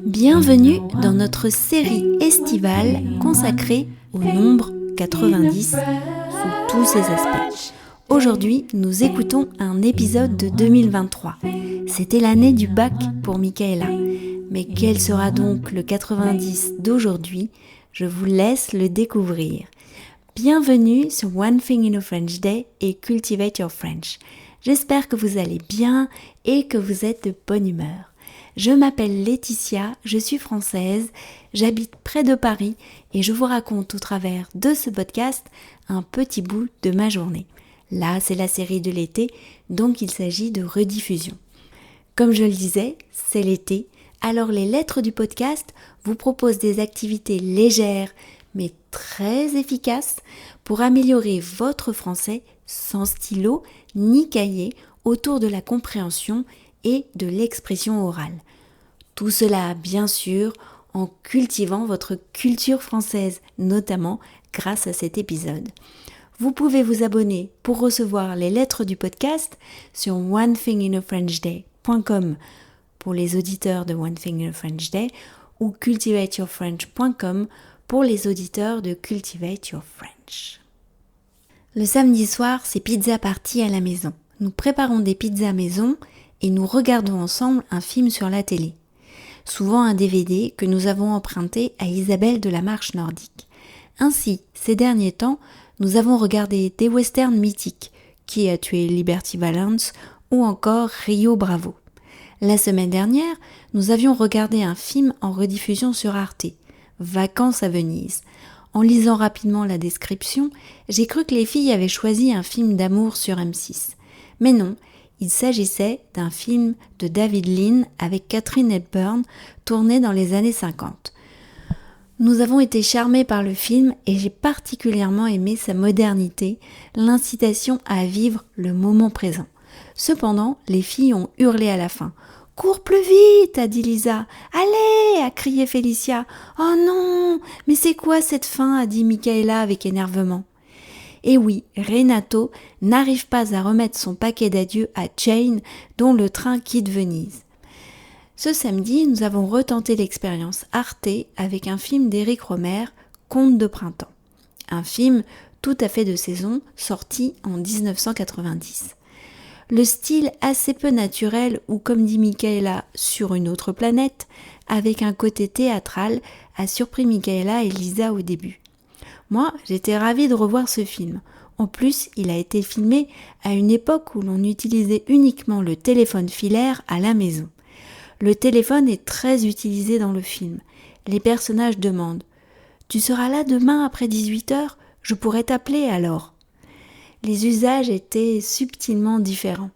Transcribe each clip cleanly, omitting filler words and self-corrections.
Bienvenue dans notre série estivale consacrée au nombre 90 sous tous ses aspects. Aujourd'hui, nous écoutons un épisode de 2023. C'était l'année du bac pour Michaela. Mais quel sera donc le 90 d'aujourd'hui ? Je vous laisse le découvrir. Bienvenue sur One Thing in a French Day et Cultivate Your French. J'espère que vous allez bien et que vous êtes de bonne humeur. Je m'appelle Laetitia, je suis française, j'habite près de Paris et je vous raconte au travers de ce podcast un petit bout de ma journée. Là, c'est la série de l'été, donc il s'agit de rediffusion. Comme je le disais, c'est l'été, alors les lettres du podcast vous proposent des activités légères mais très efficaces pour améliorer votre français sans stylo ni cahier autour de la compréhension et de l'expression orale. Tout cela, bien sûr, en cultivant votre culture française, notamment grâce à cet épisode. Vous pouvez vous abonner pour recevoir les lettres du podcast sur onethinginafrenchday.com pour les auditeurs de One Thing in a French Day ou cultivateyourfrench.com pour les auditeurs de Cultivate Your French. Le samedi soir, c'est pizza party à la maison. Nous préparons des pizzas maison et nous regardons ensemble un film sur la télé. Souvent un DVD que nous avons emprunté à Isabelle de la Marche Nordique. Ainsi, ces derniers temps, nous avons regardé des westerns mythiques, Qui a tué Liberty Valance ou encore Rio Bravo. La semaine dernière, nous avions regardé un film en rediffusion sur Arte, Vacances à Venise. En lisant rapidement la description, j'ai cru que les filles avaient choisi un film d'amour sur M6. Mais non, il s'agissait d'un film de David Lean avec Katharine Hepburn tourné dans les années 50. Nous avons été charmés par le film et j'ai particulièrement aimé sa modernité, l'incitation à vivre le moment présent. Cependant, les filles ont hurlé à la fin. « Cours plus vite !» a dit Lisa. « Allez !» a crié Félicia. « Oh non ! Mais c'est quoi cette fin ?» a dit Michaela avec énervement. Et oui, Renato n'arrive pas à remettre son paquet d'adieu à Jane, dont le train quitte Venise. Ce samedi, nous avons retenté l'expérience Arte avec un film d'Éric Rohmer, Contes de printemps. Un film tout à fait de saison, sorti en 1990. Le style assez peu naturel ou, comme dit Michaela, sur une autre planète, avec un côté théâtral, a surpris Michaela et Lisa au début. Moi, j'étais ravie de revoir ce film. En plus, il a été filmé à une époque où l'on utilisait uniquement le téléphone filaire à la maison. Le téléphone est très utilisé dans le film. Les personnages demandent « Tu seras là demain après 18h ? Je pourrais t'appeler alors ?» Les usages étaient subtilement différents.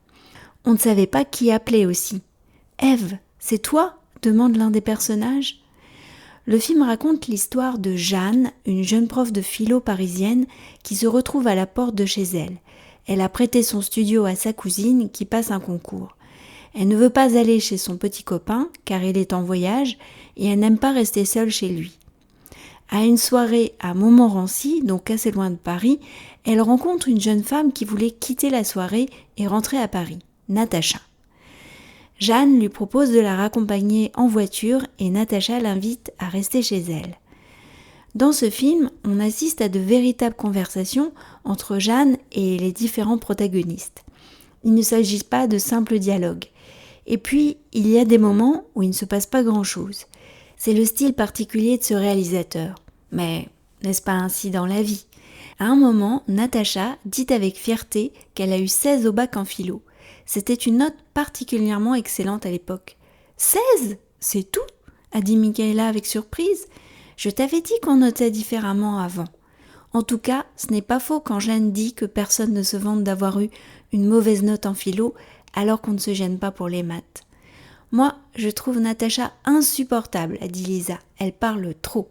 On ne savait pas qui appeler aussi. « Ève, c'est toi ?» demande l'un des personnages. Le film raconte l'histoire de Jeanne, une jeune prof de philo parisienne qui se retrouve à la porte de chez elle. Elle a prêté son studio à sa cousine qui passe un concours. Elle ne veut pas aller chez son petit copain car il est en voyage et elle n'aime pas rester seule chez lui. À une soirée à Montmorency, donc assez loin de Paris, elle rencontre une jeune femme qui voulait quitter la soirée et rentrer à Paris, Natacha. Jeanne lui propose de la raccompagner en voiture et Natacha l'invite à rester chez elle. Dans ce film, on assiste à de véritables conversations entre Jeanne et les différents protagonistes. Il ne s'agit pas de simples dialogues. Et puis, il y a des moments où il ne se passe pas grand-chose. C'est le style particulier de ce réalisateur. Mais n'est-ce pas ainsi dans la vie ? À un moment, Natacha dit avec fierté qu'elle a eu 16 au bac en philo. C'était une note particulièrement excellente à l'époque. « 16 ? C'est tout ?» a dit Michaela avec surprise. « Je t'avais dit qu'on notait différemment avant. » En tout cas, ce n'est pas faux quand Jeanne dit que personne ne se vante d'avoir eu une mauvaise note en philo alors qu'on ne se gêne pas pour les maths. « Moi, je trouve Natacha insupportable, » a dit Lisa. « Elle parle trop. »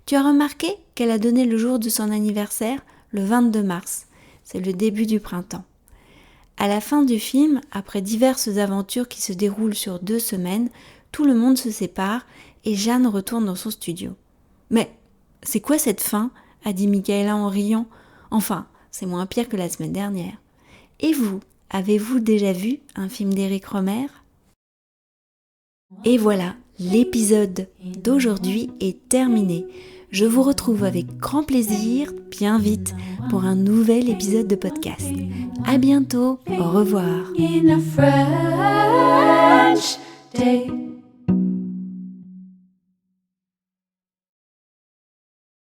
Tu as remarqué qu'elle a donné le jour de son anniversaire, le 22 mars. C'est le début du printemps. À la fin du film, après diverses aventures qui se déroulent sur 2 semaines, tout le monde se sépare et Jeanne retourne dans son studio. « Mais c'est quoi cette fin ?» a dit Michaela en riant. « Enfin, c'est moins pire que la semaine dernière. » Et vous, avez-vous déjà vu un film d'Éric Rohmer ? Et voilà, l'épisode d'aujourd'hui est terminé. Je vous retrouve avec grand plaisir, bien vite, pour un nouvel épisode de podcast. À bientôt, au revoir.